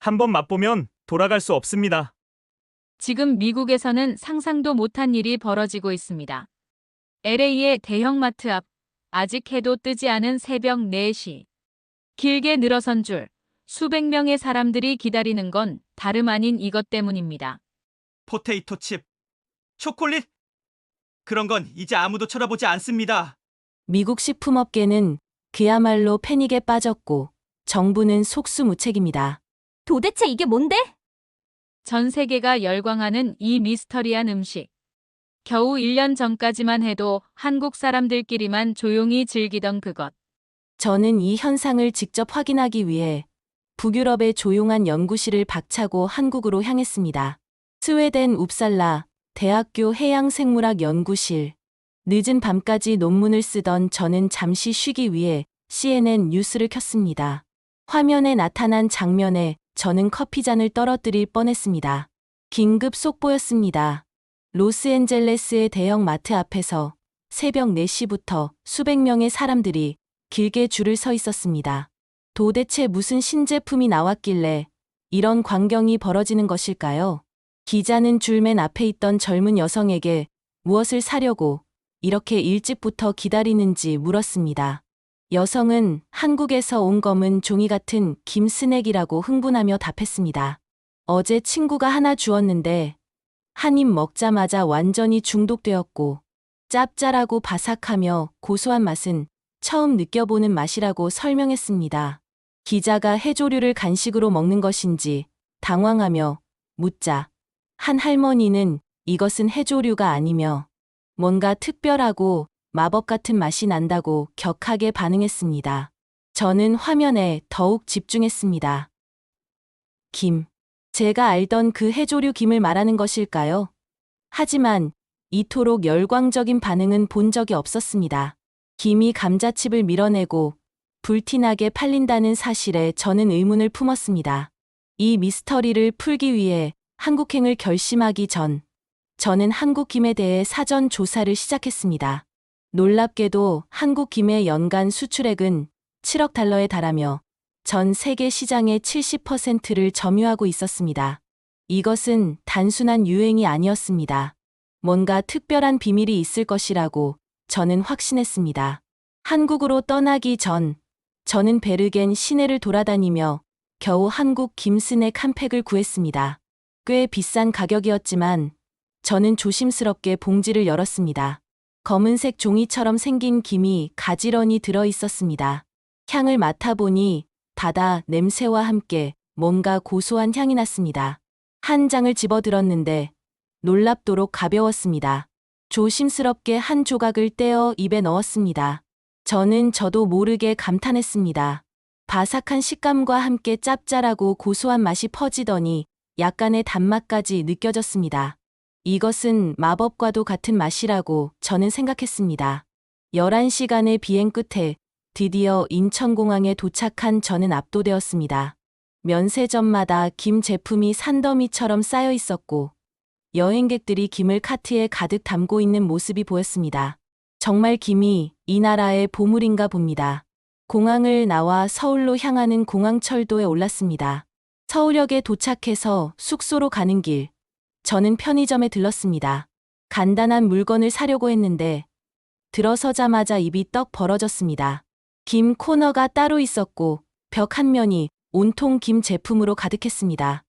한번 맛보면 돌아갈 수 없습니다. 지금 미국에서는 상상도 못한 일이 벌어지고 있습니다. LA의 대형마트 앞, 아직 해도 뜨지 않은 새벽 4시. 길게 늘어선 줄, 수백 명의 사람들이 기다리는 건 다름 아닌 이것 때문입니다. 포테이토 칩, 초콜릿? 그런 건 이제 아무도 쳐다보지 않습니다. 미국 식품업계는 그야말로 패닉에 빠졌고 정부는 속수무책입니다. 도대체 이게 뭔데? 전 세계가 열광하는 이 미스터리한 음식. 겨우 1년 전까지만 해도 한국 사람들끼리만 조용히 즐기던 그것. 저는 이 현상을 직접 확인하기 위해 북유럽의 조용한 연구실을 박차고 한국으로 향했습니다. 스웨덴 웁살라 대학교 해양생물학 연구실. 늦은 밤까지 논문을 쓰던 저는 잠시 쉬기 위해 CNN 뉴스를 켰습니다. 화면에 나타난 장면에 저는 커피잔을 떨어뜨릴 뻔했습니다. 긴급 속보였습니다. 로스앤젤레스의 대형 마트 앞에서 새벽 4시부터 수백 명의 사람들이 길게 줄을 서 있었습니다. 도대체 무슨 신제품이 나왔길래 이런 광경이 벌어지는 것일까요? 기자는 줄 맨 앞에 있던 젊은 여성에게 무엇을 사려고 이렇게 일찍부터 기다리는지 물었습니다. 여성은 한국에서 온 검은 종이 같은 김 스낵이라고 흥분하며 답했습니다. 어제 친구가 하나 주었는데 한 입 먹자마자 완전히 중독되었고 짭짤하고 바삭하며 고소한 맛은 처음 느껴보는 맛이라고 설명했습니다. 기자가 해조류를 간식으로 먹는 것인지 당황하며 묻자 한 할머니는 이것은 해조류가 아니며 뭔가 특별하고 마법 같은 맛이 난다고 격하게 반응했습니다. 저는 화면에 더욱 집중했습니다. 김. 제가 알던 그 해조류 김을 말하는 것일까요? 하지만 이토록 열광적인 반응은 본 적이 없었습니다. 김이 감자칩을 밀어내고 불티나게 팔린다는 사실에 저는 의문을 품었습니다. 이 미스터리를 풀기 위해 한국행을 결심하기 전 저는 한국 김에 대해 사전 조사를 시작했습니다. 놀랍게도 한국 김의 연간 수출액은 7억 달러에 달하며 전 세계 시장의 70%를 점유하고 있었습니다. 이것은 단순한 유행이 아니었습니다. 뭔가 특별한 비밀이 있을 것이라고 저는 확신했습니다. 한국으로 떠나기 전 저는 베르겐 시내를 돌아다니며 겨우 한국 김 스낵 한 팩을 구했습니다. 꽤 비싼 가격이었지만 저는 조심스럽게 봉지를 열었습니다. 검은색 종이처럼 생긴 김이 가지런히 들어 있었습니다. 향을 맡아보니 바다 냄새와 함께 뭔가 고소한 향이 났습니다. 한 장을 집어들었는데 놀랍도록 가벼웠습니다. 조심스럽게 한 조각을 떼어 입에 넣었습니다. 저도 모르게 감탄했습니다. 바삭한 식감과 함께 짭짤하고 고소한 맛이 퍼지더니 약간의 단맛까지 느껴졌습니다. 이것은 마법과도 같은 맛이라고 저는 생각했습니다. 11시간의 비행 끝에 드디어 인천공항에 도착한 저는 압도되었습니다. 면세점마다 김 제품이 산더미처럼 쌓여 있었고 여행객들이 김을 카트에 가득 담고 있는 모습이 보였습니다. 정말 김이 이 나라의 보물인가 봅니다. 공항을 나와 서울로 향하는 공항철도에 올랐습니다. 서울역에 도착해서 숙소로 가는 길, 저는 편의점에 들렀습니다. 간단한 물건을 사려고 했는데 들어서자마자 입이 떡 벌어졌습니다. 김 코너가 따로 있었고 벽 한 면이 온통 김 제품으로 가득했습니다.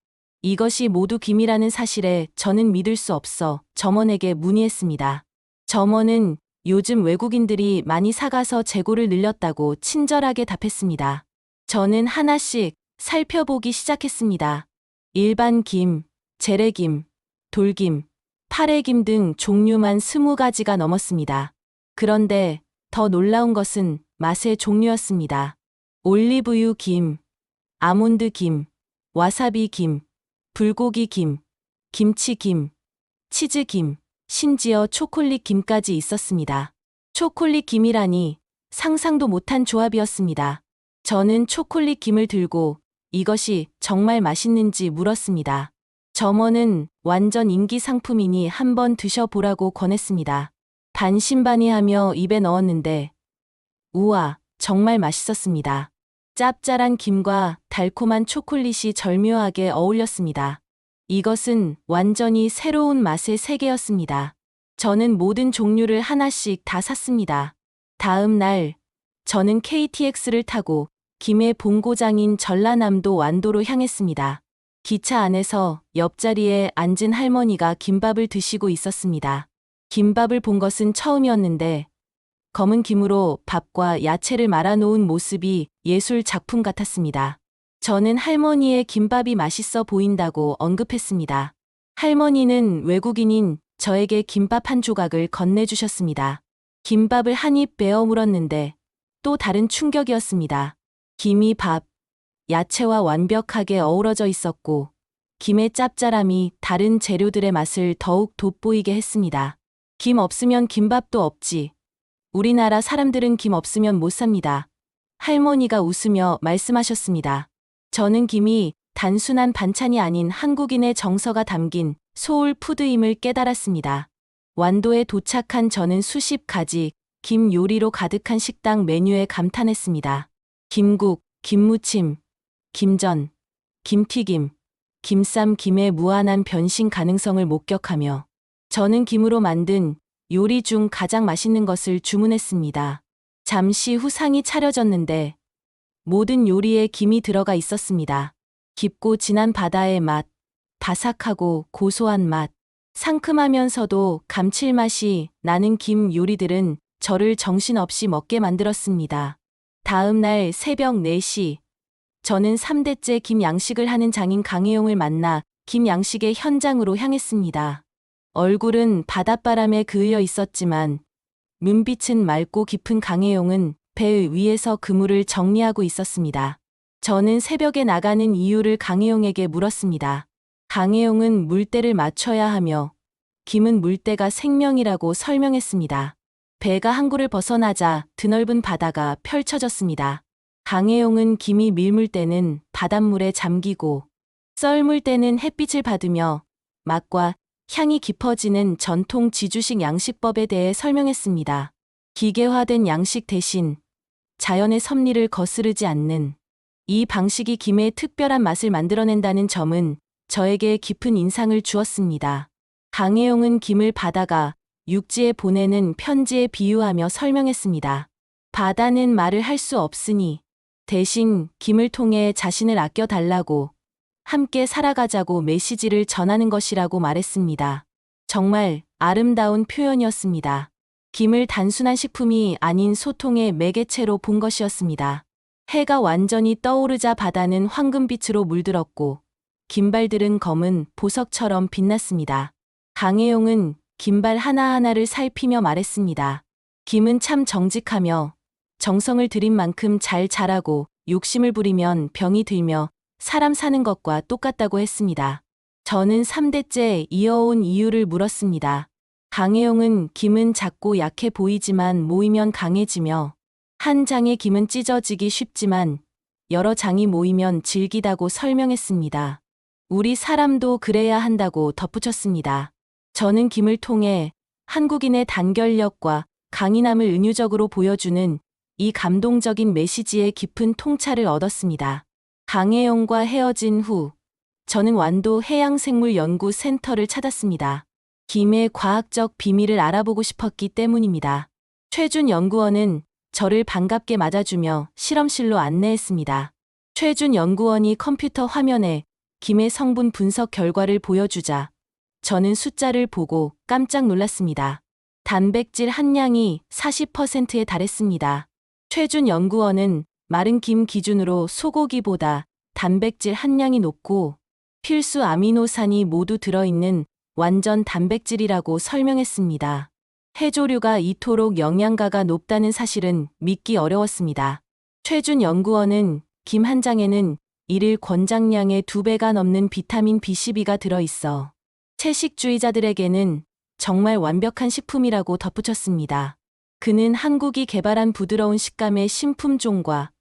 이것이 모두 김이라는 사실에 저는 믿을 수 없어 점원에게 문의했습니다. 점원은 요즘 외국인들이 많이 사가서 재고를 늘렸다고 친절하게 답했습니다. 저는 하나씩 살펴보기 시작했습니다. 일반 김, 재래김, 돌김, 파래김 등 종류만 20가지가 넘었습니다. 그런데 더 놀라운 것은 맛의 종류였습니다. 올리브유 김, 아몬드 김, 와사비 김, 불고기 김, 김치 김, 치즈 김, 심지어 초콜릿 김까지 있었습니다. 초콜릿 김이라니 상상도 못한 조합이었습니다. 저는 초콜릿 김을 들고 이것이 정말 맛있는지 물었습니다. 점원은 완전 인기 상품이니 한번 드셔보라고 권했습니다. 반신반의하며 입에 넣었는데 우와, 정말 맛있었습니다. 짭짤한 김과 달콤한 초콜릿이 절묘하게 어울렸습니다. 이것은 완전히 새로운 맛의 세계였습니다. 저는 모든 종류를 하나씩 다 샀습니다. 다음 날, 저는 KTX를 타고 김의 본고장인 전라남도 완도로 향했습니다. 기차 안에서 옆자리에 앉은 할머니가 김밥을 드시고 있었습니다. 김밥을 본 것은 처음이었는데 검은 김으로 밥과 야채를 말아놓은 모습이 예술 작품 같았습니다. 저는 할머니의 김밥이 맛있어 보인다고 언급했습니다. 할머니는 외국인인 저에게 김밥 한 조각을 건네주셨습니다. 김밥을 한 입 베어 물었는데 또 다른 충격이었습니다. 김이 밥, 야채와 완벽하게 어우러져 있었고 김의 짭짤함이 다른 재료들의 맛을 더욱 돋보이게 했습니다. 김 없으면 김밥도 없지. 우리나라 사람들은 김 없으면 못 삽니다. 할머니가 웃으며 말씀하셨습니다. 저는 김이 단순한 반찬이 아닌 한국인의 정서가 담긴 소울 푸드임을 깨달았습니다. 완도에 도착한 저는 수십 가지 김 요리로 가득한 식당 메뉴에 감탄했습니다. 김국, 김무침, 김전, 김튀김, 김쌈, 김의 무한한 변신 가능성을 목격하며 저는 김으로 만든 요리 중 가장 맛있는 것을 주문했습니다. 잠시 후 상이 차려졌는데 모든 요리에 김이 들어가 있었습니다. 깊고 진한 바다의 맛, 바삭하고 고소한 맛, 상큼하면서도 감칠맛이 나는 김 요리들은 저를 정신없이 먹게 만들었습니다. 다음 날 새벽 4시, 저는 3대째 김 양식을 하는 장인 강혜용을 만나 김 양식의 현장으로 향했습니다. 얼굴은 바닷바람에 그을려 있었지만 눈빛은 맑고 깊은 강혜용은 배 위에서 그물을 정리하고 있었습니다. 저는 새벽에 나가는 이유를 강혜용에게 물었습니다. 강혜용은 물때를 맞춰야 하며 김은 물때가 생명이라고 설명했습니다. 배가 항구를 벗어나자 드넓은 바다가 펼쳐졌습니다. 강혜용은 김이 밀물 때는 바닷물에 잠기고 썰물 때는 햇빛을 받으며 맛과 향이 깊어지는 전통 지주식 양식법에 대해 설명했습니다. 기계화된 양식 대신 자연의 섭리를 거스르지 않는 이 방식이 김의 특별한 맛을 만들어낸다는 점은 저에게 깊은 인상을 주었습니다. 강혜용은 김을 바다가 육지에 보내는 편지에 비유하며 설명했습니다. 바다는 말을 할 수 없으니 대신 김을 통해 자신을 아껴달라고 함께 살아가자고 메시지를 전하는 것이라고 말했습니다. 정말 아름다운 표현이었습니다. 김을 단순한 식품이 아닌 소통의 매개체로 본 것이었습니다. 해가 완전히 떠오르자 바다는 황금빛으로 물들었고 김발들은 검은 보석처럼 빛났습니다. 강혜용은 김발 하나하나를 살피며 말했습니다. 김은 참 정직하며 정성을 들인 만큼 잘 자라고 욕심을 부리면 병이 들며 사람 사는 것과 똑같다고 했습니다. 저는 3대째 이어온 이유를 물었습니다. 강혜용은 김은 작고 약해 보이지만 모이면 강해지며 한 장의 김은 찢어지기 쉽지만 여러 장이 모이면 질기다고 설명했습니다. 우리 사람도 그래야 한다고 덧붙였습니다. 저는 김을 통해 한국인의 단결력과 강인함을 은유적으로 보여주는 이 감동적인 메시지의 깊은 통찰을 얻었습니다. 강혜용과 헤어진 후 저는 완도 해양생물연구센터를 찾았습니다. 김의 과학적 비밀을 알아보고 싶었기 때문입니다. 최준 연구원은 저를 반갑게 맞아주며 실험실로 안내했습니다. 최준 연구원이 컴퓨터 화면에 김의 성분 분석 결과를 보여주자 저는 숫자를 보고 깜짝 놀랐습니다. 단백질 함량이 40%에 달했습니다. 최준 연구원은 마른 김 기준으로 소고기보다 단백질 함량이 높고 필수 아미노산이 모두 들어있는 완전 단백질이라고 설명했습니다. 해조류가 이토록 영양가가 높다는 사실은 믿기 어려웠습니다. 최준 연구원은 김 한 장에는 일일 권장량의 2배가 넘는 비타민 B12가 들어있어 채식주의자들에게는 정말 완벽한 식품이라고 덧붙였습니다. 그는 한국이 개발한 부드러운 식감의 신품종과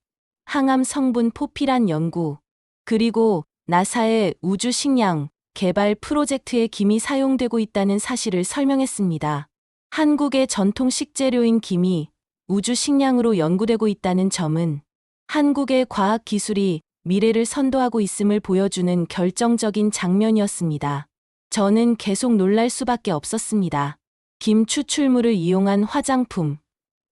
항암 성분 포피란 연구, 그리고 나사의 우주 식량 개발 프로젝트에 김이 사용되고 있다는 사실을 설명했습니다. 한국의 전통 식재료인 김이 우주 식량으로 연구되고 있다는 점은 한국의 과학 기술이 미래를 선도하고 있음을 보여주는 결정적인 장면이었습니다. 저는 계속 놀랄 수밖에 없었습니다. 김 추출물을 이용한 화장품,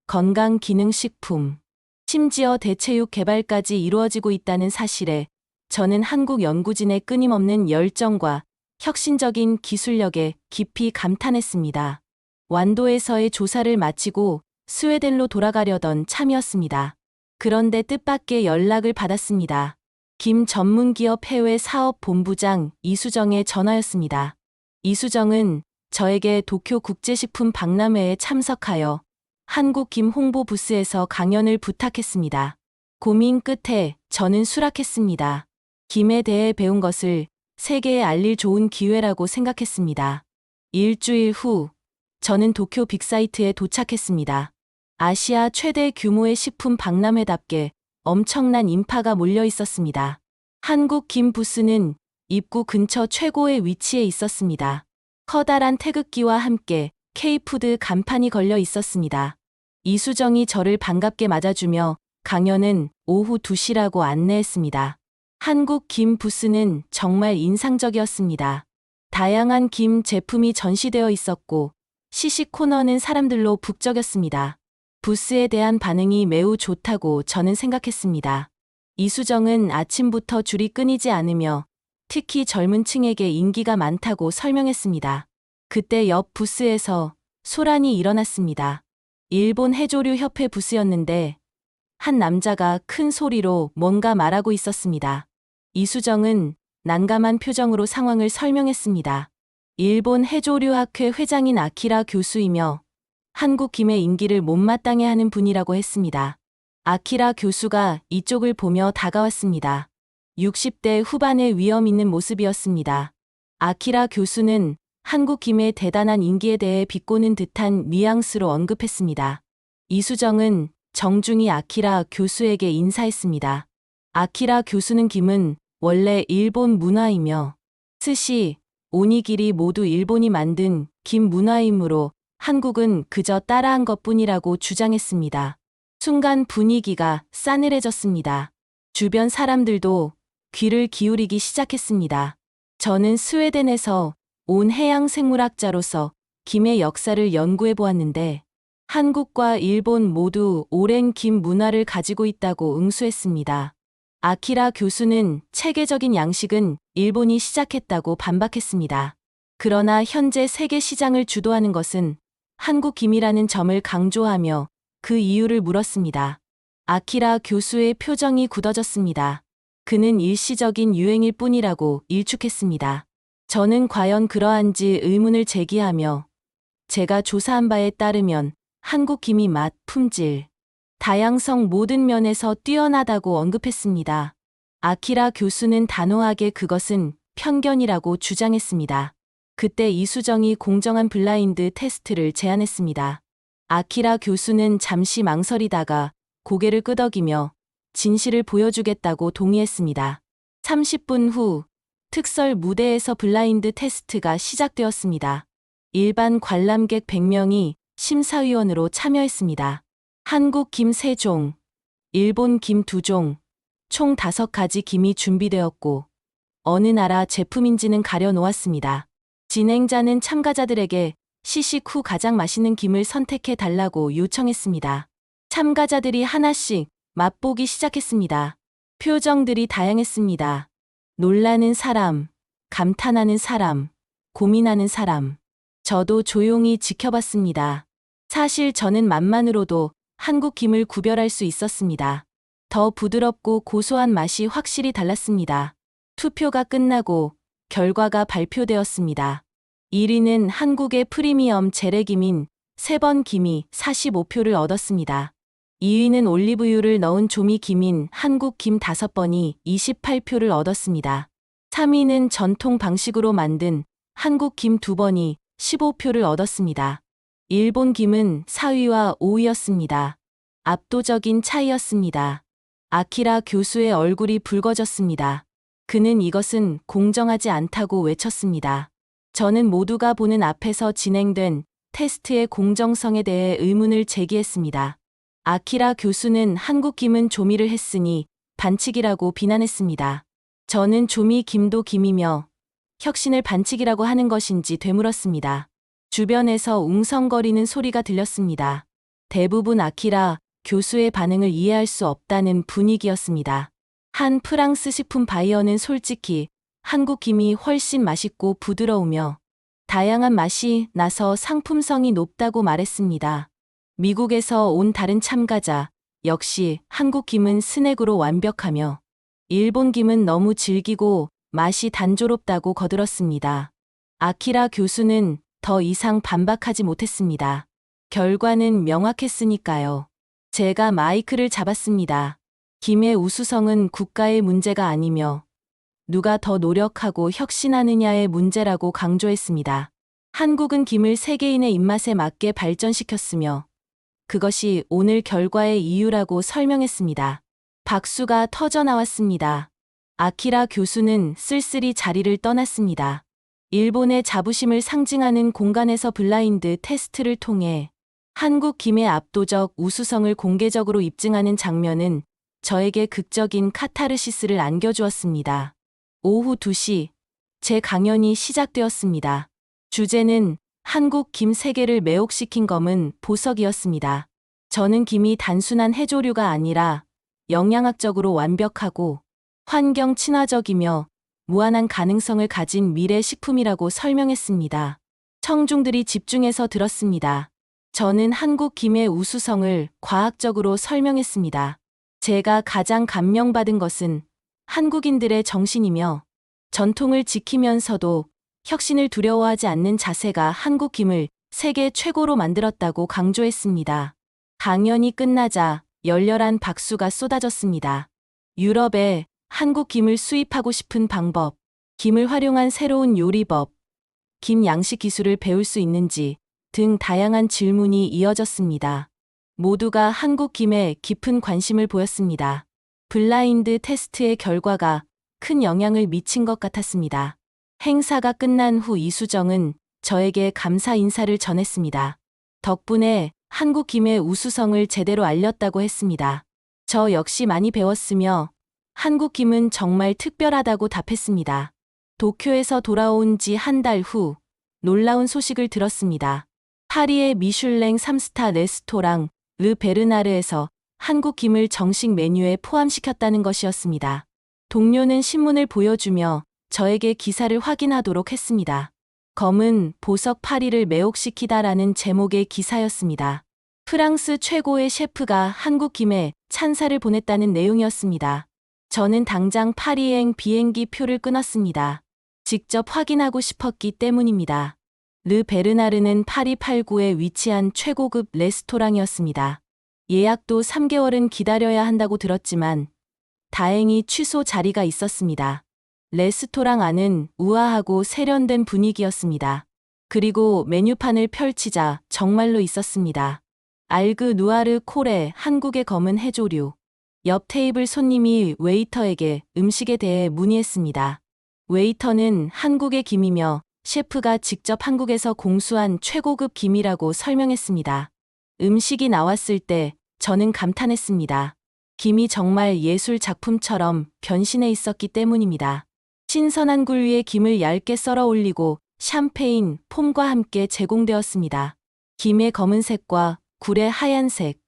건강기능식품, 심지어 대체육 개발까지 이루어지고 있다는 사실에 저는 한국 연구진의 끊임없는 열정과 혁신적인 기술력에 깊이 감탄했습니다. 완도에서의 조사를 마치고 스웨덴로 돌아가려던 참이었습니다. 그런데 뜻밖의 연락을 받았습니다. 김 전문기업 해외 사업본부장 이수정의 전화였습니다. 이수정은 저에게 도쿄 국제식품 박람회에 참석하여 한국 김 홍보 부스에서 강연을 부탁했습니다. 고민 끝에 저는 수락했습니다. 김에 대해 배운 것을 세계에 알릴 좋은 기회라고 생각했습니다. 일주일 후 저는 도쿄 빅사이트에 도착했습니다. 아시아 최대 규모의 식품 박람회답게 엄청난 인파가 몰려 있었습니다. 한국 김 부스는 입구 근처 최고의 위치에 있었습니다. 커다란 태극기와 함께 K푸드 간판이 걸려 있었습니다. 이수정이 저를 반갑게 맞아주며 강연은 오후 2시라고 안내했습니다. 한국 김 부스는 정말 인상적이었습니다. 다양한 김 제품이 전시되어 있었고 시식 코너는 사람들로 북적였습니다. 부스에 대한 반응이 매우 좋다고 저는 생각했습니다. 이수정은 아침부터 줄이 끊이지 않으며 특히 젊은 층에게 인기가 많다고 설명했습니다. 그때 옆 부스에서 소란이 일어났습니다. 일본 해조류 협회 부스였는데 한 남자가 큰 소리로 뭔가 말하고 있었습니다. 이수정은 난감한 표정으로 상황을 설명했습니다. 일본 해조류학회 회장인 아키라 교수이며 한국 김의 인기를 못마땅해 하는 분이라고 했습니다. 아키라 교수가 이쪽을 보며 다가왔습니다. 60대 후반의 위험 있는 모습이었습니다. 아키라 교수는 한국 김의 대단한 인기에 대해 비꼬는 듯한 뉘앙스로 언급했습니다. 이수정은 정중히 아키라 교수에게 인사했습니다. 아키라 교수는 김은 원래 일본 문화이며 스시, 오니기리 모두 일본이 만든 김 문화이므로 한국은 그저 따라한 것뿐이라고 주장했습니다. 순간 분위기가 싸늘해졌습니다. 주변 사람들도 귀를 기울이기 시작했습니다. 저는 스웨덴에서 온 해양생물학자로서 김의 역사를 연구해 보았는데 한국과 일본 모두 오랜 김 문화를 가지고 있다고 응수했습니다. 아키라 교수는 체계적인 양식은 일본이 시작했다고 반박했습니다. 그러나 현재 세계 시장을 주도하는 것은 한국 김이라는 점을 강조하며 그 이유를 물었습니다. 아키라 교수의 표정이 굳어졌습니다. 그는 일시적인 유행일 뿐이라고 일축했습니다. 저는 과연 그러한지 의문을 제기하며 제가 조사한 바에 따르면 한국 김이 맛, 품질, 다양성 모든 면에서 뛰어나다고 언급했습니다. 아키라 교수는 단호하게 그것은 편견이라고 주장했습니다. 그때 이수정이 공정한 블라인드 테스트를 제안했습니다. 아키라 교수는 잠시 망설이다가 고개를 끄덕이며 진실을 보여주겠다고 동의했습니다. 30분 후 특설 무대에서 블라인드 테스트가 시작되었습니다. 일반 관람객 100명이 심사위원으로 참여했습니다. 한국 김 3종, 일본 김 2종, 총 5가지 김이 준비되었고 어느 나라 제품인지는 가려놓았습니다. 진행자는 참가자들에게 시식 후 가장 맛있는 김을 선택해 달라고 요청했습니다. 참가자들이 하나씩 맛보기 시작했습니다. 표정들이 다양했습니다. 놀라는 사람, 감탄하는 사람, 고민하는 사람. 저도 조용히 지켜봤습니다. 사실 저는 맛만으로도 한국 김을 구별할 수 있었습니다. 더 부드럽고 고소한 맛이 확실히 달랐습니다. 투표가 끝나고 결과가 발표되었습니다. 1위는 한국의 프리미엄 재래김인 3번 김이 45표를 얻었습니다. 2위는 올리브유를 넣은 조미 김인 한국 김 5번이 28표를 얻었습니다. 3위는 전통 방식으로 만든 한국 김 2번이 15표를 얻었습니다. 일본 김은 4위와 5위였습니다. 압도적인 차이였습니다. 아키라 교수의 얼굴이 붉어졌습니다. 그는 이것은 공정하지 않다고 외쳤습니다. 저는 모두가 보는 앞에서 진행된 테스트의 공정성에 대해 의문을 제기했습니다. 아키라 교수는 한국 김은 조미를 했으니 반칙이라고 비난했습니다. 저는 조미 김도 김이며 혁신을 반칙이라고 하는 것인지 되물었습니다. 주변에서 웅성거리는 소리가 들렸습니다. 대부분 아키라 교수의 반응을 이해할 수 없다는 분위기였습니다. 한 프랑스 식품 바이어는 솔직히 한국 김이 훨씬 맛있고 부드러우며 다양한 맛이 나서 상품성이 높다고 말했습니다. 미국에서 온 다른 참가자 역시 한국 김은 스낵으로 완벽하며 일본 김은 너무 질기고 맛이 단조롭다고 거들었습니다. 아키라 교수는 더 이상 반박하지 못했습니다. 결과는 명확했으니까요. 제가 마이크를 잡았습니다. 김의 우수성은 국가의 문제가 아니며 누가 더 노력하고 혁신하느냐의 문제라고 강조했습니다. 한국은 김을 세계인의 입맛에 맞게 발전시켰으며 그것이 오늘 결과의 이유라고 설명했습니다. 박수가 터져 나왔습니다. 아키라 교수는 쓸쓸히 자리를 떠났습니다. 일본의 자부심을 상징하는 공간에서 블라인드 테스트를 통해 한국 김의 압도적 우수성을 공개적으로 입증하는 장면은 저에게 극적인 카타르시스를 안겨주었습니다. 오후 2시, 제 강연이 시작되었습니다. 주제는 한국 김 세계를 매혹시킨 검은 보석이었습니다. 저는 김이 단순한 해조류가 아니라 영양학적으로 완벽하고 환경 친화적이며 무한한 가능성을 가진 미래 식품이라고 설명했습니다. 청중들이 집중해서 들었습니다. 저는 한국 김의 우수성을 과학적으로 설명했습니다. 제가 가장 감명받은 것은 한국인들의 정신이며 전통을 지키면서도 혁신을 두려워하지 않는 자세가 한국 김을 세계 최고로 만들었다고 강조했습니다. 강연이 끝나자 열렬한 박수가 쏟아졌습니다. 유럽에 한국 김을 수입하고 싶은 방법, 김을 활용한 새로운 요리법, 김 양식 기술을 배울 수 있는지 등 다양한 질문이 이어졌습니다. 모두가 한국 김에 깊은 관심을 보였습니다. 블라인드 테스트의 결과가 큰 영향을 미친 것 같았습니다. 행사가 끝난 후 이수정은 저에게 감사 인사를 전했습니다. 덕분에 한국 김의 우수성을 제대로 알렸다고 했습니다. 저 역시 많이 배웠으며 한국 김은 정말 특별하다고 답했습니다. 도쿄에서 돌아온 지 한 달 후 놀라운 소식을 들었습니다. 파리의 미슐랭 3스타 레스토랑 르 베르나르에서 한국 김을 정식 메뉴에 포함시켰다는 것이었습니다. 동료는 신문을 보여주며 저에게 기사를 확인하도록 했습니다. 검은 보석 파리를 매혹시키다라는 제목의 기사였습니다. 프랑스 최고의 셰프가 한국 김에 찬사를 보냈다는 내용이었습니다. 저는 당장 파리행 비행기 표를 끊었습니다. 직접 확인하고 싶었기 때문입니다. 르 베르나르는 파리 8구에 위치한 최고급 레스토랑이었습니다. 예약도 3개월은 기다려야 한다고 들었지만 다행히 취소 자리가 있었습니다. 레스토랑 안은 우아하고 세련된 분위기였습니다. 그리고 메뉴판을 펼치자 정말로 있었습니다. 알그 누아르 콜에 한국의 검은 해조류. 옆 테이블 손님이 웨이터에게 음식에 대해 문의했습니다. 웨이터는 한국의 김이며 셰프가 직접 한국에서 공수한 최고급 김이라고 설명했습니다. 음식이 나왔을 때 저는 감탄했습니다. 김이 정말 예술 작품처럼 변신해 있었기 때문입니다. 신선한 굴 위에 김을 얇게 썰어 올리고 샴페인, 폼과 함께 제공되었습니다. 김의 검은색과 굴의 하얀색,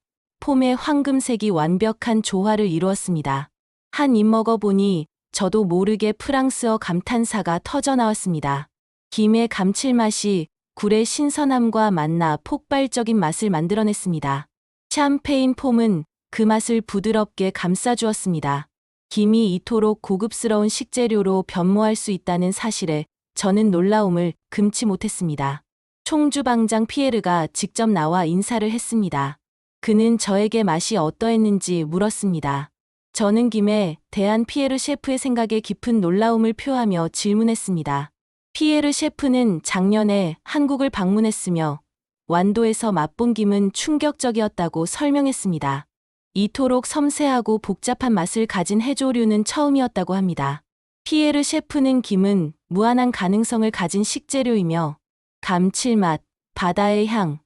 폼의 황금색이 완벽한 조화를 이루었습니다. 한 입 먹어보니 저도 모르게 프랑스어 감탄사가 터져 나왔습니다. 김의 감칠맛이 굴의 신선함과 만나 폭발적인 맛을 만들어냈습니다. 샴페인 폼은 그 맛을 부드럽게 감싸주었습니다. 김이 이토록 고급스러운 식재료로 변모할 수 있다는 사실에 저는 놀라움을 금치 못했습니다. 총주방장 피에르가 직접 나와 인사를 했습니다. 그는 저에게 맛이 어떠했는지 물었습니다. 저는 김에 대한 피에르 셰프의 생각에 깊은 놀라움을 표하며 질문했습니다. 피에르 셰프는 작년에 한국을 방문했으며 완도에서 맛본 김은 충격적이었다고 설명했습니다. 이토록 섬세하고 복잡한 맛을 가진 해조류는 처음이었다고 합니다. 피에르 셰프는 김은 무한한 가능성을 가진 식재료이며 감칠맛, 바다의 향,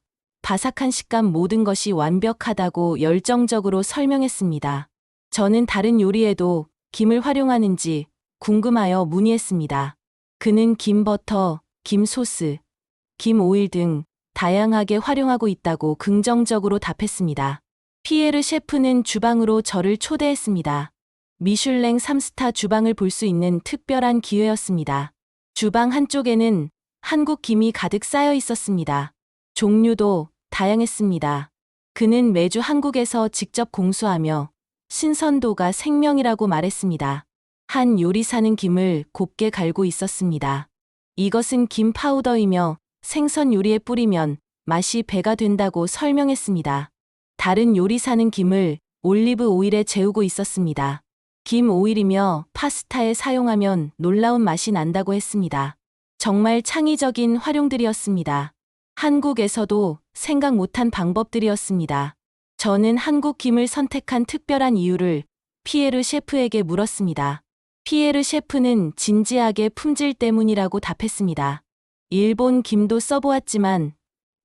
바삭한 식감 모든 것이 완벽하다고 열정적으로 설명했습니다. 저는 다른 요리에도 김을 활용하는지 궁금하여 문의했습니다. 그는 김 버터, 김 소스, 김 오일 등 다양하게 활용하고 있다고 긍정적으로 답했습니다. 피에르 셰프는 주방으로 저를 초대했습니다. 미슐랭 3스타 주방을 볼 수 있는 특별한 기회였습니다. 주방 한쪽에는 한국 김이 가득 쌓여 있었습니다. 종류도 다양했습니다. 그는 매주 한국에서 직접 공수하며 신선도가 생명이라고 말했습니다. 한 요리사는 김을 곱게 갈고 있었습니다. 이것은 김 파우더이며 생선 요리에 뿌리면 맛이 배가 된다고 설명했습니다. 다른 요리사는 김을 올리브 오일에 재우고 있었습니다. 김 오일이며 파스타에 사용하면 놀라운 맛이 난다고 했습니다. 정말 창의적인 활용들이었습니다. 한국에서도 생각 못한 방법들이었습니다. 저는 한국 김을 선택한 특별한 이유를 피에르 셰프에게 물었습니다. 피에르 셰프는 진지하게 품질 때문이라고 답했습니다. 일본 김도 써보았지만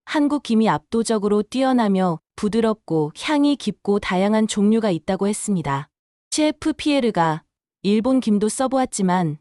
한국 김이 압도적으로 뛰어나며 부드럽고 향이 깊고 다양한 종류가 있다고 했습니다. 셰프 피에르가 일본 김도 써보았지만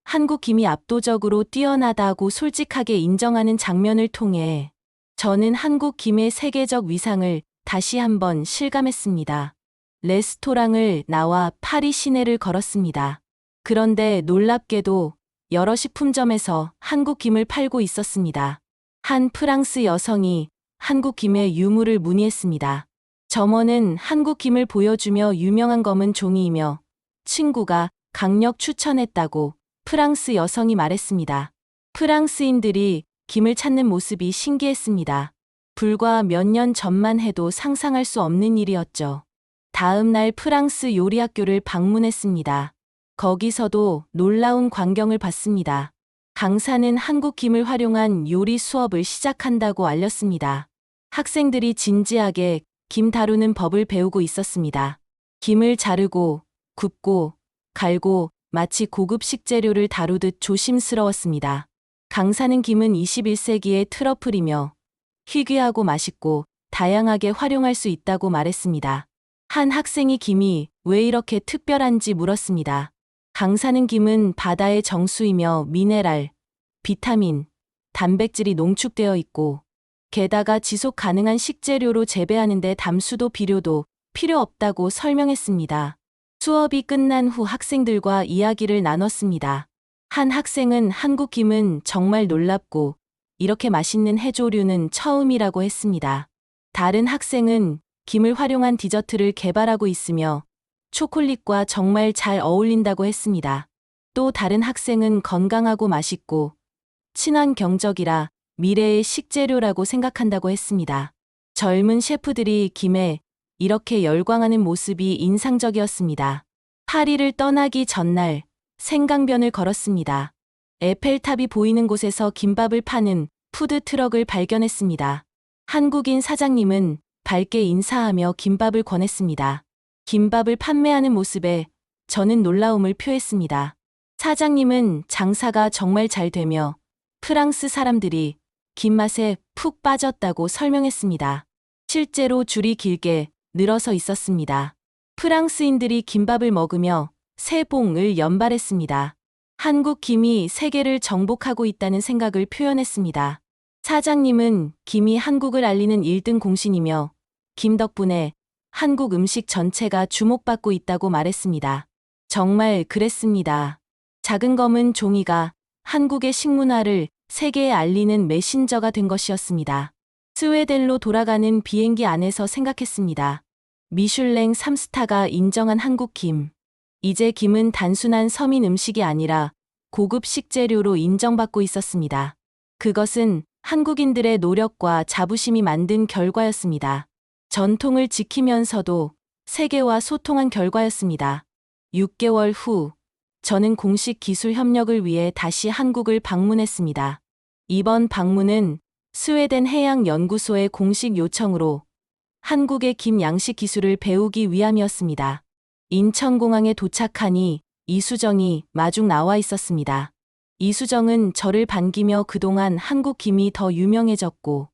한국 김이 압도적으로 뛰어나다고 솔직하게 인정하는 장면을 통해 저는 한국 김의 세계적 위상을 다시 한번 실감했습니다. 레스토랑을 나와 파리 시내를 걸었습니다. 그런데 놀랍게도 여러 식품점에서 한국 김을 팔고 있었습니다. 한 프랑스 여성이 한국 김의 유무를 문의했습니다. 점원은 한국 김을 보여주며 유명한 검은 종이이며 친구가 강력 추천했다고 프랑스 여성이 말했습니다. 프랑스인들이 김을 찾는 모습이 신기했습니다. 불과 몇 년 전만 해도 상상할 수 없는 일이었죠. 다음 날 프랑스 요리학교를 방문했습니다. 거기서도 놀라운 광경을 봤습니다. 강사는 한국 김을 활용한 요리 수업을 시작한다고 알렸습니다. 학생들이 진지하게 김 다루는 법을 배우고 있었습니다. 김을 자르고, 굽고, 갈고, 마치 고급 식재료를 다루듯 조심스러웠습니다. 강사는 김은 21세기의 트러플이며 희귀하고 맛있고 다양하게 활용할 수 있다고 말했습니다. 한 학생이 김이 왜 이렇게 특별한지 물었습니다. 강사는 김은 바다의 정수이며 미네랄, 비타민, 단백질이 농축되어 있고 게다가 지속 가능한 식재료로 재배하는데 담수도 비료도 필요 없다고 설명했습니다. 수업이 끝난 후 학생들과 이야기를 나눴습니다. 한 학생은 한국 김은 정말 놀랍고 이렇게 맛있는 해조류는 처음이라고 했습니다. 다른 학생은 김을 활용한 디저트를 개발하고 있으며 초콜릿과 정말 잘 어울린다고 했습니다. 또 다른 학생은 건강하고 맛있고 친환경적이라 미래의 식재료라고 생각한다고 했습니다. 젊은 셰프들이 김에 이렇게 열광하는 모습이 인상적이었습니다. 파리를 떠나기 전날 생강변을 걸었습니다. 에펠탑이 보이는 곳에서 김밥을 파는 푸드트럭을 발견했습니다. 한국인 사장님은 밝게 인사하며 김밥을 권했습니다. 김밥을 판매하는 모습에 저는 놀라움을 표했습니다. 사장님은 장사가 정말 잘 되며 프랑스 사람들이 김맛에 푹 빠졌다고 설명했습니다. 실제로 줄이 길게 늘어서 있었습니다. 프랑스인들이 김밥을 먹으며 새봉을 연발했습니다. 한국 김이 세계를 정복하고 있다는 생각을 표현했습니다. 사장님은 김이 한국을 알리는 1등 공신이며 김 덕분에 한국 음식 전체가 주목받고 있다고 말했습니다. 정말 그랬습니다. 작은 검은 종이가 한국의 식문화를 세계에 알리는 메신저가 된 것이었습니다. 스웨덴로 돌아가는 비행기 안에서 생각했습니다. 미슐랭 3스타가 인정한 한국 김. 이제 김은 단순한 서민 음식이 아니라 고급 식재료로 인정받고 있었습니다. 그것은 한국인들의 노력과 자부심이 만든 결과였습니다. 전통을 지키면서도 세계와 소통한 결과였습니다. 6개월 후, 저는 공식 기술 협력을 위해 다시 한국을 방문했습니다. 이번 방문은 스웨덴 해양연구소의 공식 요청으로 한국의 김 양식 기술을 배우기 위함이었습니다. 인천공항에 도착하니 이수정이 마중 나와 있었습니다. 이수정은 저를 반기며 그동안 한국 김이 더 유명해졌고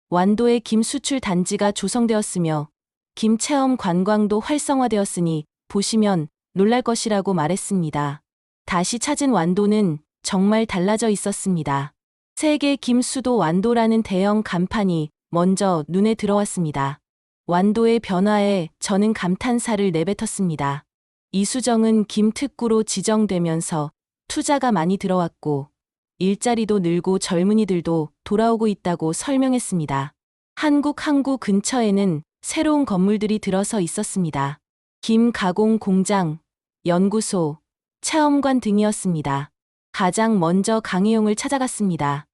완도의 김 수출 단지가 조성되었으며 김 체험 관광도 활성화되었으니 보시면 놀랄 것이라고 말했습니다. 다시 찾은 완도는 정말 달라져 있었습니다. 세계 김 수도 완도라는 대형 간판이 먼저 눈에 들어왔습니다. 완도의 변화에 저는 감탄사를 내뱉었습니다. 이수정은 김 특구로 지정되면서 투자가 많이 들어왔고 일자리도 늘고 젊은이들도 돌아오고 있다고 설명했습니다. 한국 항구 근처에는 새로운 건물들이 들어서 있었습니다. 김 가공 공장, 연구소, 체험관 등이었습니다. 가장 먼저 강혜용을 찾아갔습니다.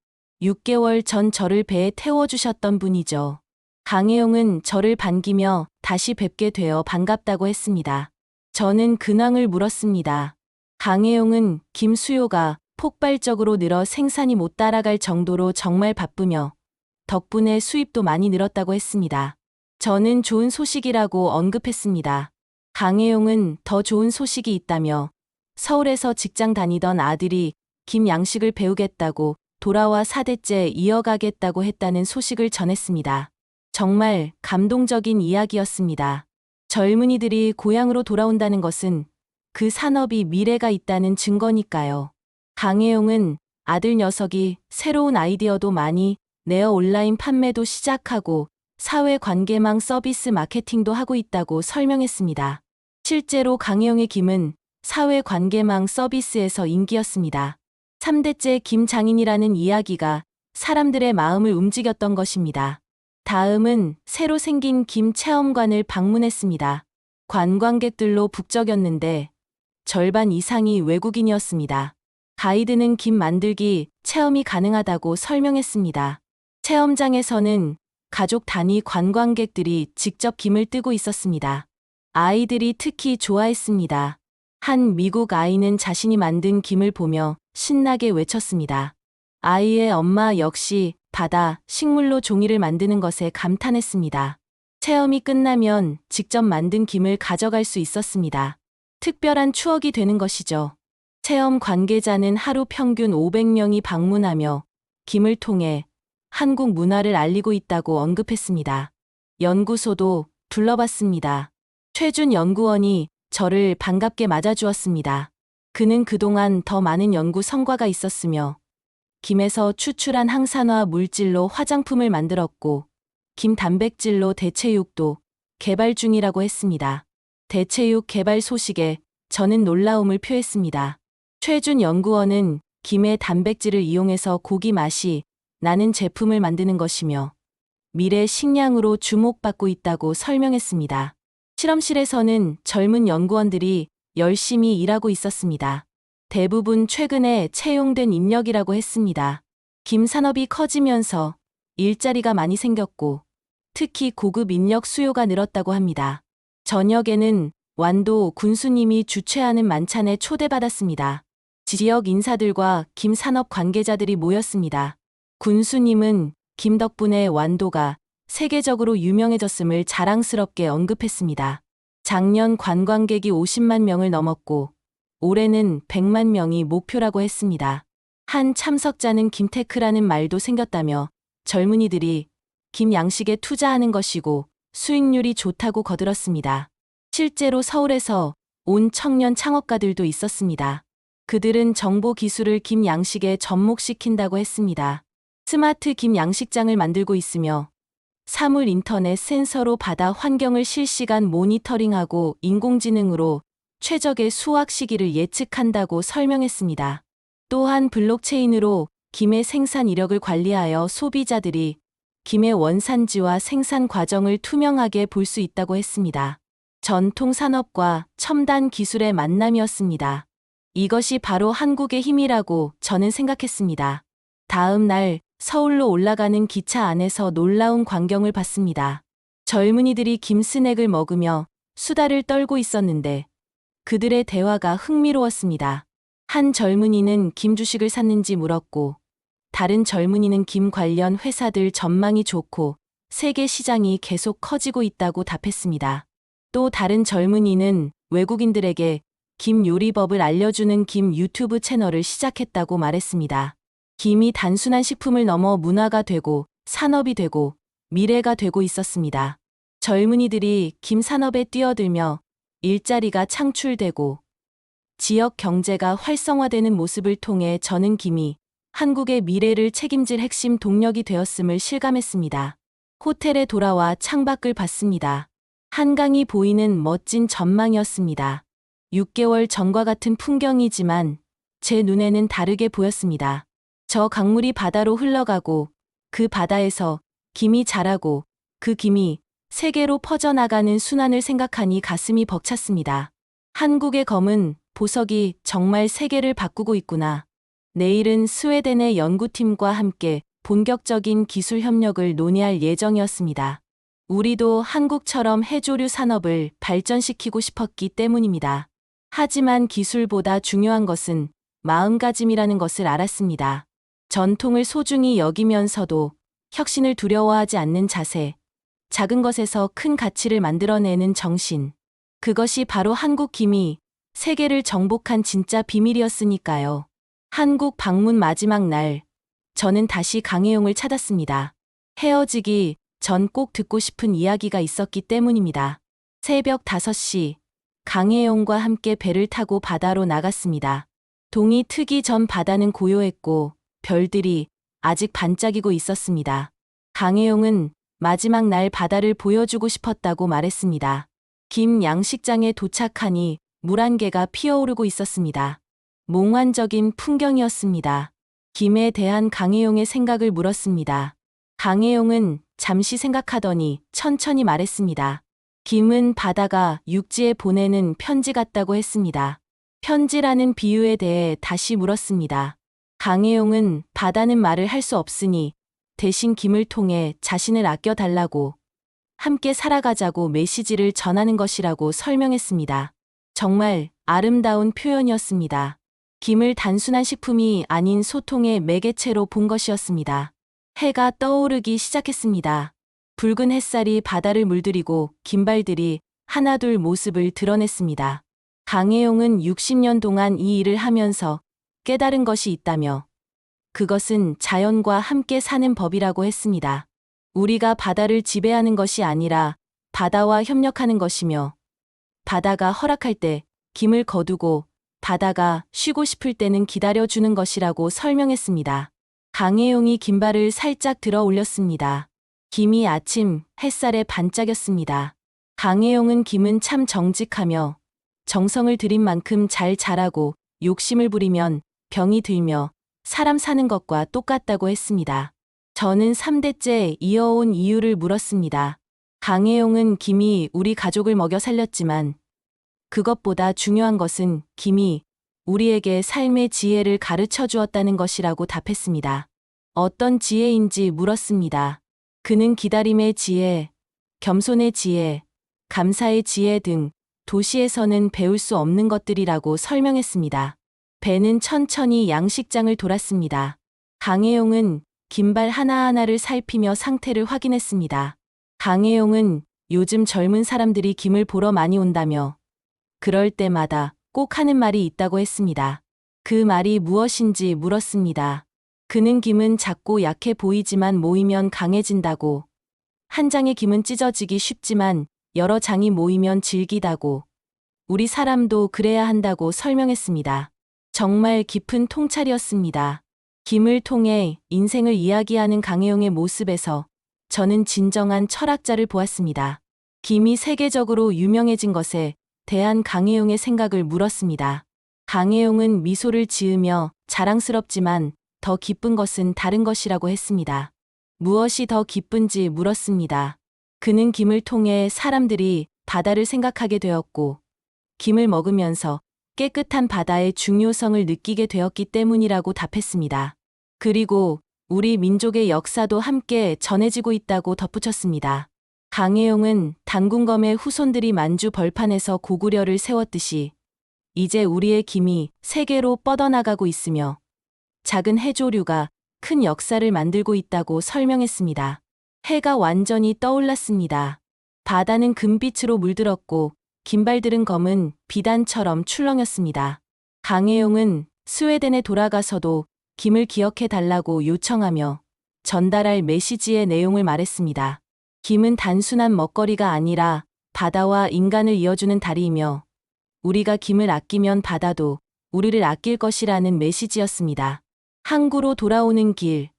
6개월 전 저를 배에 태워주셨던 분이죠. 강혜용은 저를 반기며 다시 뵙게 되어 반갑다고 했습니다. 저는 근황을 물었습니다. 강혜용은 김 수요가 폭발적으로 늘어 생산이 못 따라갈 정도로 정말 바쁘며 덕분에 수입도 많이 늘었다고 했습니다. 저는 좋은 소식이라고 언급했습니다. 강혜용은 더 좋은 소식이 있다며 서울에서 직장 다니던 아들이 김 양식을 배우겠다고 돌아와 4대째 이어가겠다고 했다는 소식을 전했습니다. 정말 감동적인 이야기였습니다. 젊은이들이 고향으로 돌아온다는 것은 그 산업이 미래가 있다는 증거니까요. 강혜용은 아들 녀석이 새로운 아이디어도 많이 내어 온라인 판매도 시작하고 사회관계망 서비스 마케팅도 하고 있다고 설명했습니다. 실제로 강혜용의 김은 사회관계망 서비스에서 인기였습니다. 3대째 김 장인이라는 이야기가 사람들의 마음을 움직였던 것입니다. 다음은 새로 생긴 김 체험관을 방문했습니다. 관광객들로 북적였는데 절반 이상이 외국인이었습니다. 가이드는 김 만들기 체험이 가능하다고 설명했습니다. 체험장에서는 가족 단위 관광객들이 직접 김을 뜨고 있었습니다. 아이들이 특히 좋아했습니다. 한 미국 아이는 자신이 만든 김을 보며 신나게 외쳤습니다. 아이의 엄마 역시 바다, 식물로 종이를 만드는 것에 감탄했습니다. 체험이 끝나면 직접 만든 김을 가져갈 수 있었습니다. 특별한 추억이 되는 것이죠. 체험 관계자는 하루 평균 500명이 방문하며 김을 통해 한국 문화를 알리고 있다고 언급했습니다. 연구소도 둘러봤습니다. 최준 연구원이 저를 반갑게 맞아주었습니다. 그는 그동안 더 많은 연구 성과가 있었으며 김에서 추출한 항산화 물질로 화장품을 만들었고 김 단백질로 대체육도 개발 중이라고 했습니다. 대체육 개발 소식에 저는 놀라움을 표했습니다. 최준 연구원은 김의 단백질을 이용해서 고기 맛이 나는 제품을 만드는 것이며 미래 식량으로 주목받고 있다고 설명했습니다. 실험실에서는 젊은 연구원들이 열심히 일하고 있었습니다. 대부분 최근에 채용된 인력이라고 했습니다. 김 산업이 커지면서 일자리가 많이 생겼고 특히 고급 인력 수요가 늘었다고 합니다. 저녁에는 완도 군수님이 주최하는 만찬에 초대받았습니다. 지역 인사들과 김 산업 관계자들이 모였습니다. 군수님은 김 덕분에 완도가 세계적으로 유명해졌음을 자랑스럽게 언급했습니다. 작년 관광객이 50만 명을 넘었고 올해는 100만 명이 목표라고 했습니다. 한 참석자는 김테크라는 말도 생겼다며 젊은이들이 김 양식에 투자하는 것이고 수익률이 좋다고 거들었습니다. 실제로 서울에서 온 청년 창업가들도 있었습니다. 그들은 정보 기술을 김 양식에 접목시킨다고 했습니다. 스마트 김 양식장을 만들고 있으며 사물 인터넷 센서로 바다 환경을 실시간 모니터링하고 인공지능으로 최적의 수확 시기를 예측한다고 설명했습니다. 또한 블록체인으로 김의 생산 이력을 관리하여 소비자들이 김의 원산지와 생산 과정을 투명하게 볼 수 있다고 했습니다. 전통 산업과 첨단 기술의 만남이었습니다. 이것이 바로 한국의 힘이라고 저는 생각했습니다. 다음 날 서울로 올라가는 기차 안에서 놀라운 광경을 봤습니다. 젊은이들이 김 스낵을 먹으며 수다를 떨고 있었는데 그들의 대화가 흥미로웠습니다. 한 젊은이는 김 주식을 샀는지 물었고 다른 젊은이는 김 관련 회사들 전망이 좋고 세계 시장이 계속 커지고 있다고 답했습니다. 또 다른 젊은이는 외국인들에게 김 요리법을 알려주는 김 유튜브 채널을 시작했다고 말했습니다. 김이 단순한 식품을 넘어 문화가 되고 산업이 되고 미래가 되고 있었습니다. 젊은이들이 김 산업에 뛰어들며 일자리가 창출되고 지역 경제가 활성화되는 모습을 통해 저는 김이 한국의 미래를 책임질 핵심 동력이 되었음을 실감했습니다. 호텔에 돌아와 창밖을 봤습니다. 한강이 보이는 멋진 전망이었습니다. 6개월 전과 같은 풍경이지만 제 눈에는 다르게 보였습니다. 저 강물이 바다로 흘러가고 그 바다에서 김이 자라고 그 김이 세계로 퍼져나가는 순환을 생각하니 가슴이 벅찼습니다. 한국의 검은 보석이 정말 세계를 바꾸고 있구나. 내일은 스웨덴의 연구팀과 함께 본격적인 기술 협력을 논의할 예정이었습니다. 우리도 한국처럼 해조류 산업을 발전시키고 싶었기 때문입니다. 하지만 기술보다 중요한 것은 마음가짐이라는 것을 알았습니다. 전통을 소중히 여기면서도 혁신을 두려워하지 않는 자세, 작은 것에서 큰 가치를 만들어내는 정신. 그것이 바로 한국 김이 세계를 정복한 진짜 비밀이었으니까요. 한국 방문 마지막 날, 저는 다시 강혜용을 찾았습니다. 헤어지기 전 꼭 듣고 싶은 이야기가 있었기 때문입니다. 새벽 5시, 강혜용과 함께 배를 타고 바다로 나갔습니다. 동이 트기 전 바다는 고요했고 별들이 아직 반짝이고 있었습니다. 강혜용은 마지막 날 바다를 보여주고 싶었다고 말했습니다. 김 양식장에 도착하니 물 한 개가 피어오르고 있었습니다. 몽환적인 풍경이었습니다. 김에 대한 강혜용의 생각을 물었습니다. 강혜용은 잠시 생각하더니 천천히 말했습니다. 김은 바다가 육지에 보내는 편지 같다고 했습니다. 편지라는 비유에 대해 다시 물었습니다. 강혜용은 바다는 말을 할 수 없으니 대신 김을 통해 자신을 아껴달라고, 함께 살아가자고 메시지를 전하는 것이라고 설명했습니다. 정말 아름다운 표현이었습니다. 김을 단순한 식품이 아닌 소통의 매개체로 본 것이었습니다. 해가 떠오르기 시작했습니다. 붉은 햇살이 바다를 물들이고 긴발들이 하나둘 모습을 드러냈습니다. 강혜용은 60년 동안 이 일을 하면서 깨달은 것이 있다며 그것은 자연과 함께 사는 법이라고 했습니다. 우리가 바다를 지배하는 것이 아니라 바다와 협력하는 것이며 바다가 허락할 때 김을 거두고 바다가 쉬고 싶을 때는 기다려주는 것이라고 설명했습니다. 강혜용이 긴발을 살짝 들어 올렸습니다. 김이 아침 햇살에 반짝였습니다. 강혜용은 김은 참 정직하며 정성을 들인 만큼 잘 자라고 욕심을 부리면 병이 들며 사람 사는 것과 똑같다고 했습니다. 저는 3대째 이어온 이유를 물었습니다. 강혜용은 김이 우리 가족을 먹여 살렸지만 그것보다 중요한 것은 김이 우리에게 삶의 지혜를 가르쳐 주었다는 것이라고 답했습니다. 어떤 지혜인지 물었습니다. 그는 기다림의 지혜, 겸손의 지혜, 감사의 지혜 등 도시에서는 배울 수 없는 것들이라고 설명했습니다. 배는 천천히 양식장을 돌았습니다. 강혜용은 긴발 하나하나를 살피며 상태를 확인했습니다. 강혜용은 요즘 젊은 사람들이 김을 보러 많이 온다며 그럴 때마다 꼭 하는 말이 있다고 했습니다. 그 말이 무엇인지 물었습니다. 그는 김은 작고 약해 보이지만 모이면 강해진다고, 한 장의 김은 찢어지기 쉽지만 여러 장이 모이면 질기다고, 우리 사람도 그래야 한다고 설명했습니다. 정말 깊은 통찰이었습니다. 김을 통해 인생을 이야기하는 강혜용의 모습에서 저는 진정한 철학자를 보았습니다. 김이 세계적으로 유명해진 것에 대한 강혜용의 생각을 물었습니다. 강혜용은 미소를 지으며 자랑스럽지만 더 기쁜 것은 다른 것이라고 했습니다. 무엇이 더 기쁜지 물었습니다. 그는 김을 통해 사람들이 바다를 생각하게 되었고 김을 먹으면서 깨끗한 바다의 중요성을 느끼게 되었기 때문이라고 답했습니다. 그리고 우리 민족의 역사도 함께 전해지고 있다고 덧붙였습니다. 강혜용은 당군검의 후손들이 만주 벌판에서 고구려를 세웠듯이 이제 우리의 김이 세계로 뻗어나가고 있으며 작은 해조류가 큰 역사를 만들고 있다고 설명했습니다. 해가 완전히 떠올랐습니다. 바다는 금빛으로 물들었고 긴발들은 검은 비단처럼 출렁였습니다. 강혜용은 스웨덴에 돌아가서도 김을 기억해 달라고 요청하며 전달할 메시지의 내용을 말했습니다. 김은 단순한 먹거리가 아니라 바다와 인간을 이어주는 다리이며 우리가 김을 아끼면 바다도 우리를 아낄 것이라는 메시지였습니다. 항구로 돌아오는 길,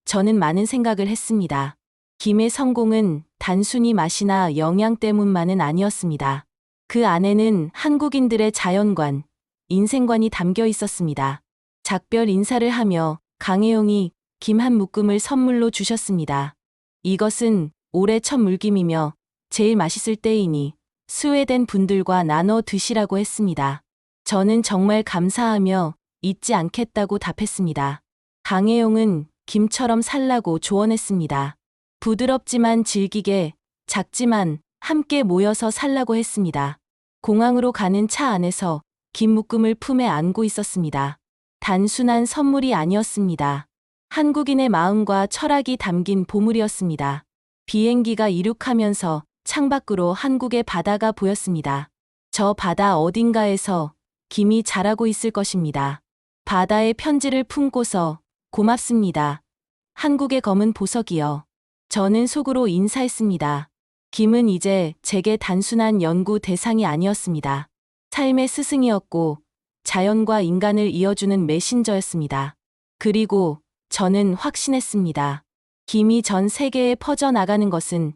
저는 많은 생각을 했습니다. 김의 성공은 단순히 맛이나 영양 때문만은 아니었습니다. 그 안에는 한국인들의 자연관, 인생관이 담겨 있었습니다. 작별 인사를 하며 강혜용이 김 한 묶음을 선물로 주셨습니다. 이것은 올해 첫 물김이며 제일 맛있을 때이니 스웨덴 분들과 나눠 드시라고 했습니다. 저는 정말 감사하며 잊지 않겠다고 답했습니다. 강혜용은 김처럼 살라고 조언했습니다. 부드럽지만 질기게, 작지만 함께 모여서 살라고 했습니다. 공항으로 가는 차 안에서 김 묶음을 품에 안고 있었습니다. 단순한 선물이 아니었습니다. 한국인의 마음과 철학이 담긴 보물이었습니다. 비행기가 이륙하면서 창밖으로 한국의 바다가 보였습니다. 저 바다 어딘가에서 김이 자라고 있을 것입니다. 바다에 편지를 품고서 고맙습니다. 한국의 검은 보석이여. 저는 속으로 인사했습니다. 김은 이제 제게 단순한 연구 대상이 아니었습니다. 삶의 스승이었고 자연과 인간을 이어주는 메신저였습니다. 그리고 저는 확신했습니다. 김이 전 세계에 퍼져나가는 것은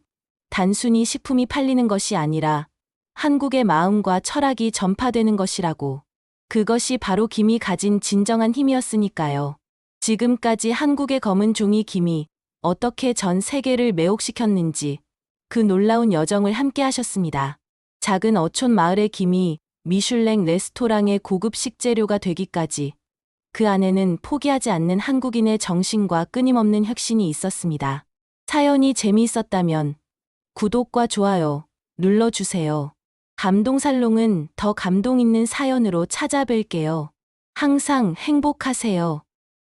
단순히 식품이 팔리는 것이 아니라 한국의 마음과 철학이 전파되는 것이라고. 그것이 바로 김이 가진 진정한 힘이었으니까요. 지금까지 한국의 검은 종이 김이 어떻게 전 세계를 매혹시켰는지 그 놀라운 여정을 함께 하셨습니다. 작은 어촌 마을의 김이 미슐랭 레스토랑의 고급 식재료가 되기까지 그 안에는 포기하지 않는 한국인의 정신과 끊임없는 혁신이 있었습니다. 사연이 재미있었다면 구독과 좋아요 눌러주세요. 감동살롱은 더 감동 있는 사연으로 찾아뵐게요. 항상 행복하세요.